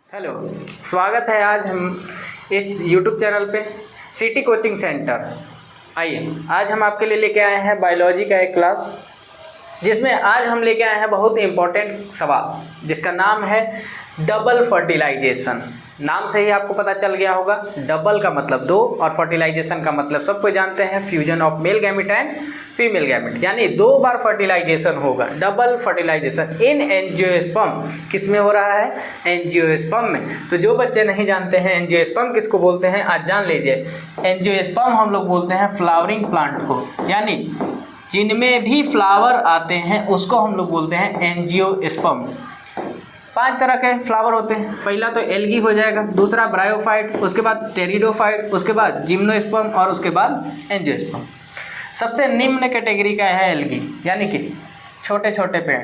Hello, स्वागत है आज हम इस YouTube चैनल पे सिटी कोचिंग सेंटर। आइए, आज हम आपके लिए लेके आए हैं बायोलॉजी का एक क्लास, जिसमें आज हम लेके आए हैं बहुत इम्पोर्टेंट सवाल जिसका नाम है डबल फर्टिलाइजेशन। नाम से ही आपको पता चल गया होगा, डबल का मतलब दो और फर्टिलाइजेशन का मतलब सब कोई जानते हैं fusion of male gamete and female gamete, यानी दो बार फर्टिलाइजेशन होगा। डबल फर्टिलाइजेशन इन एंजियोस्पर्म किस में हो रहा है? एंजियोस्पर्म में। तो जो बच्चे नहीं जानते हैं एंजियोस्पर्म किसको बोलते हैं, आज जान लीजिए। एंजियोस्पर्म हम लोग बोलते हैं फ्लावरिंग प्लांट को, यानी जिनमें भी फ्लावर आते हैं उसको हम लोग बोलते हैं एंजियोस्पर्म। 5 तरह के फ्लावर होते हैं। पहला तो एल्गी हो जाएगा, दूसरा ब्रायोफाइट, उसके बाद टेरिडोफाइट, उसके बाद जिम्नोस्पर्म और उसके बाद एंजियोस्पर्म। सबसे निम्न कैटेगरी का है एल्गी, यानी कि छोटे छोटे पेड़,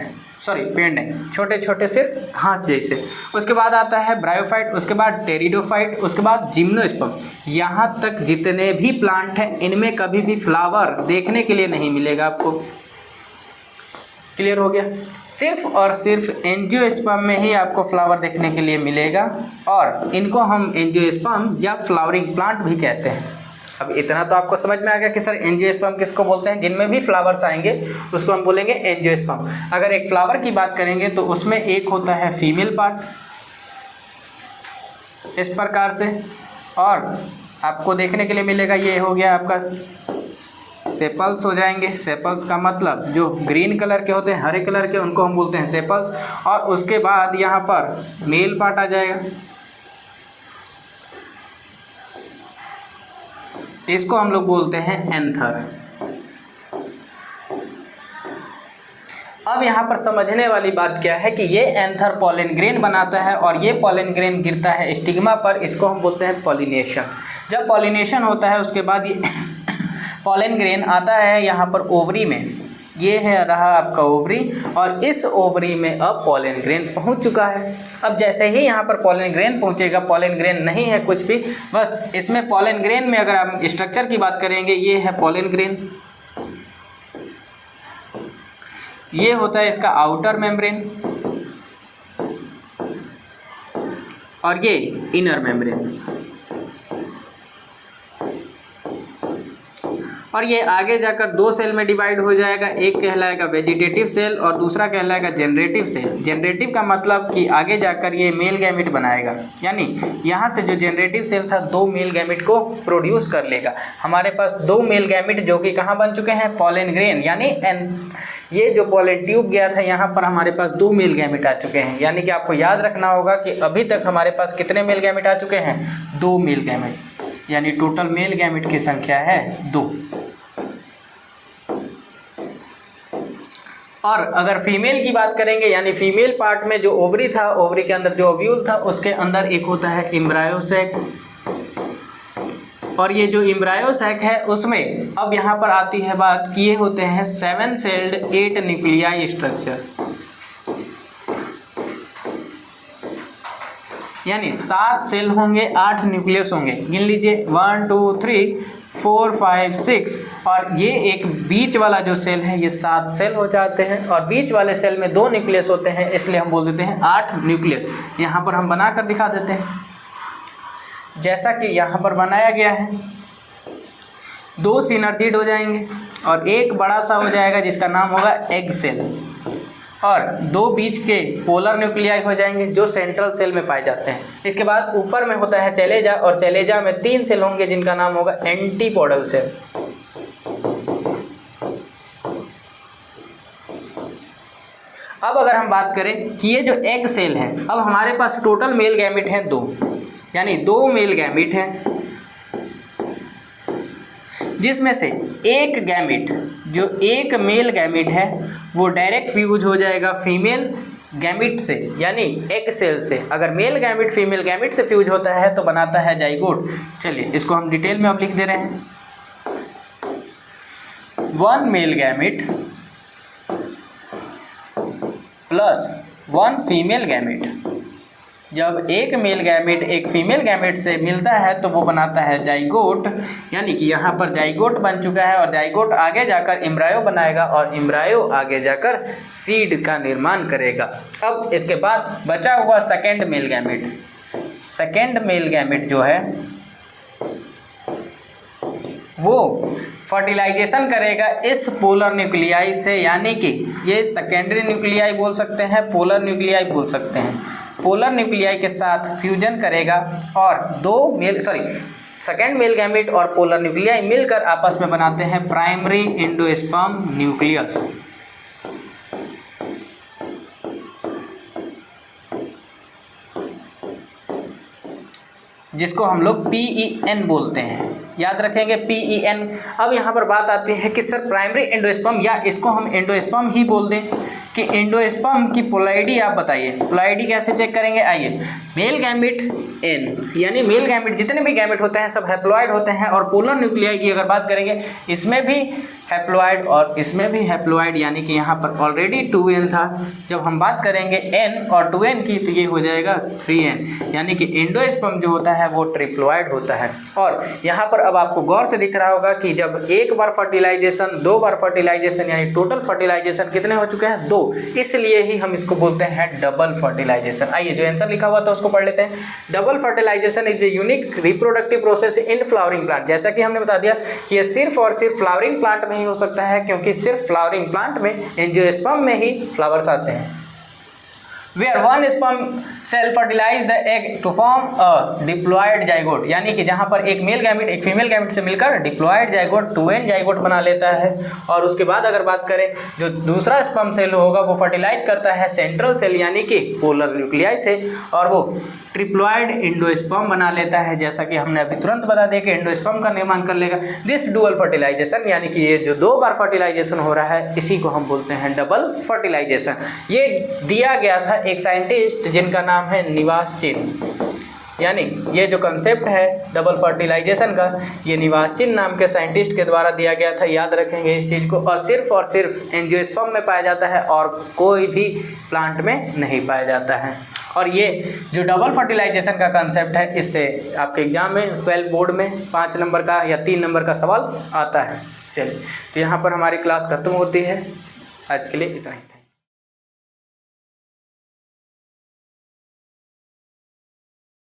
पेड़ नहीं, छोटे छोटे सिर्फ घास जैसे। उसके बाद आता है ब्रायोफाइट, उसके बाद टेरिडोफाइट, उसके बाद जिम्नोस्पर्म। यहाँ तक जितने भी प्लांट हैं इनमें कभी भी फ्लावर देखने के लिए नहीं मिलेगा आपको। क्लियर हो गया? सिर्फ और सिर्फ एंजियोस्पर्म में ही आपको फ्लावर देखने के लिए मिलेगा, और इनको हम एंजियोस्पर्म या फ्लावरिंग प्लांट भी कहते हैं। अब इतना तो आपको समझ में आ गया कि सर एंजियोस्पर्म किसको बोलते हैं? जिनमें भी फ्लावर्स आएंगे उसको हम बोलेंगे एंजियोस्पर्म। अगर एक फ्लावर की बात करेंगे तो उसमें एक होता है फीमेल पार्ट इस प्रकार से, और आपको देखने के लिए मिलेगा, ये हो गया आपका सेपल्स हो जाएंगे। सेपल्स का मतलब जो ग्रीन कलर के होते हैं, हरे कलर के, उनको हम बोलते हैं सेपल्स। और उसके बाद यहाँ पर मेल पार्ट आ जाएगा, इसको हम लोग बोलते हैं एंथर। अब यहाँ पर समझने वाली बात क्या है कि ये एंथर पॉलन ग्रेन बनाता है, और ये पॉलन ग्रेन गिरता है स्टिग्मा पर, इसको हम बोलते हैं पॉलिनेशन। जब पॉलिनेशन होता है उसके बाद ये पॉलन ग्रेन आता है यहाँ पर ओवरी में। ये है रहा आपका ओवरी, और इस ओवरी में अब पॉलन ग्रेन पहुँच चुका है। अब जैसे ही यहाँ पर पॉलन ग्रेन पहुँचेगा, पॉलन ग्रेन नहीं है कुछ भी, बस इसमें पॉलन ग्रेन में अगर आप स्ट्रक्चर की बात करेंगे, ये है पॉलन ग्रेन, ये होता है इसका आउटर मेम्ब्रेन, और ये इनर मेम्ब्रेन। और ये आगे जाकर 2 सेल में डिवाइड हो जाएगा। एक कहलाएगा वेजिटेटिव सेल और दूसरा कहलाएगा जनरेटिव सेल। जनरेटिव का मतलब कि आगे जाकर ये मेल गैमेट बनाएगा, यानी यहाँ से जो जनरेटिव सेल था 2 मेल गैमेट को प्रोड्यूस कर लेगा। हमारे पास 2 मेल गैमेट जो कि कहाँ बन चुके हैं? पॉलन ग्रेन, यानी ये जो पॉलन ट्यूब गया था यहाँ पर हमारे पास 2 मेल गैमेट आ चुके हैं। यानी कि आपको याद रखना होगा कि अभी तक हमारे पास कितने मेल गैमेट आ चुके हैं? 2 मेल गैमेट, यानी टोटल मेल गैमेट की संख्या है 2। और अगर फीमेल की बात करेंगे, यानी फीमेल पार्ट में जो ओवरी था, ओवरी के अंदर जो ओव्यूल था, उसके अंदर एक होता है एम्ब्रायो सैक, और ये जो एम्ब्रायो सैक है उसमें अब यहाँ पर आती है बात कि ये होते हैं 7 सेल्ड 8 न्यूक्लियाई स्ट्रक्चर, यानी 7 सेल होंगे, 8 न्यूक्लियस होंगे। गिन लीजिए 1 2 3 4 5 6, और ये एक बीच वाला जो सेल है ये 7 सेल हो जाते हैं, और बीच वाले सेल में 2 न्यूक्लियस होते हैं, इसलिए हम बोल देते हैं 8 न्यूक्लियस। यहाँ पर हम बना कर दिखा देते हैं, जैसा कि यहाँ पर बनाया गया है। 2 सिनर्जिड हो जाएंगे और एक बड़ा सा हो जाएगा जिसका नाम होगा एग सेल, और 2 बीच के पोलर न्यूक्लियाई हो जाएंगे जो सेंट्रल सेल में पाए जाते हैं। इसके बाद ऊपर में होता है चैलेजा, और चैलेजा में 3 सेल होंगे जिनका नाम होगा एंटीपोडल सेल। अब अगर हम बात करें कि ये जो एग सेल है, अब हमारे पास टोटल मेल गैमेट हैं 2, यानी 2 मेल गैमेट हैं, जिसमें से एक गैमेट, जो एक मेल गैमेट है, वो डायरेक्ट फ्यूज हो जाएगा फीमेल गैमेट से, यानी एग सेल से। अगर मेल गैमेट फीमेल गैमेट से फ्यूज होता है तो बनाता है जाइगोट। चलिए इसको हम डिटेल में अब लिख दे रहे हैं। 1 male gamete plus 1 female gamete. जब एक मेल गैमेट एक फीमेल गैमेट से मिलता है तो वो बनाता है जाइगोट, यानी कि यहाँ पर जाइगोट बन चुका है, और जाइगोट आगे जाकर एम्ब्रायो बनाएगा, और एम्ब्रायो आगे जाकर सीड का निर्माण करेगा। अब इसके बाद बचा हुआ second male gamete, second male gamete जो है वो फर्टिलाइजेशन करेगा इस पोलर न्यूक्लियाई से, यानी कि ये सेकेंडरी न्यूक्लियाई बोल सकते हैं, पोलर न्यूक्लियाई बोल सकते हैं। पोलर न्यूक्लियाई के साथ फ्यूजन करेगा और सेकेंड मेल गैमेट और पोलर न्यूक्लियाई मिलकर आपस में बनाते हैं प्राइमरी एंडोस्पर्म न्यूक्लियस, जिसको हम लोग PEN बोलते हैं। याद रखेंगे PEN। अब यहाँ पर बात आती है कि सर प्राइमरी एंडोस्पर्म, या इसको हम एंडोस्पर्म ही बोल दें कि एंडोस्पर्म की पोलैरिटी आप बताइए। पोलैरिटी कैसे चेक करेंगे, आइए। मेल गैमेट N, यानी मेल गैमेट जितने भी गैमेट होते हैं सब हैप्लॉइड होते हैं, और पोलर न्यूक्लियाई की अगर बात करेंगे इसमें भी हैप्लॉइड और इसमें भी हैप्लॉइड, यानी कि यहाँ पर ऑलरेडी 2N था। जब हम बात करेंगे N और 2N की तो ये हो जाएगा 3N, यानी कि एंडोस्पर्म जो होता है वो ट्रिप्लॉइड होता है। और यहाँ पर अब आपको गौर से दिख रहा होगा कि जब एक बार फर्टिलाइजेशन, 2 बार फर्टिलाइजेशन, यानी टोटल फर्टिलाइजेशन कितने हो चुके हैं, 2, इसलिए ही हम इसको बोलते हैं डबल फर्टिलाइजेशन। आइए जो आंसर लिखा हुआ था उसको पढ़ लेते हैं। Double fertilization is a unique reproductive process in flowering plant. जैसा कि हमने बता दिया कि ये सिर्फ और सिर्फ फ्लावरिंग प्लांट में ही हो सकता है, क्योंकि सिर्फ फ्लावरिंग प्लांट में एंजियोस्पर्म में ही फ्लावर्स आते हैं। Where one sperm cell fertilize the egg to form a diploid zygote, यानी कि जहाँ पर एक मेल गैमेट एक फीमेल गैमेट से मिलकर डिप्लॉइड जाइगोट 2N जाइगोट बना लेता है। और उसके बाद अगर बात करें जो दूसरा स्पर्म सेल होगा वो फर्टिलाइज करता है सेंट्रल सेल, यानी कि पोलर न्यूक्लियाई से, और वो ट्रिप्लॉइड एंडोस्पर्म बना लेता है। जैसा कि हमने अभी तुरंत बता दिया कि एंडोस्पर्म का निर्माण कर लेगा। दिस डुअल फर्टिलाइजेशन, यानी कि ये जो 2 बार फर्टिलाइजेशन हो रहा है इसी को हम बोलते हैं डबल फर्टिलाइजेशन। ये दिया गया था एक साइंटिस्ट जिनका नाम है निवासचिन, यानी ये जो कंसेप्ट है डबल फर्टिलाइजेशन का ये निवासचिन नाम के साइंटिस्ट के द्वारा दिया गया था। याद रखेंगे इस चीज़ को। और सिर्फ एंजियोस्पर्म में पाया जाता है और कोई भी प्लांट में नहीं पाया जाता है। और ये जो डबल फर्टिलाइजेशन का कंसेप्ट है इससे आपके एग्जाम में 12 बोर्ड में 5 नंबर का या 3 नंबर का सवाल आता है। चलिए, तो यहाँ पर हमारी क्लास खत्म होती है। आज के लिए इतना ही।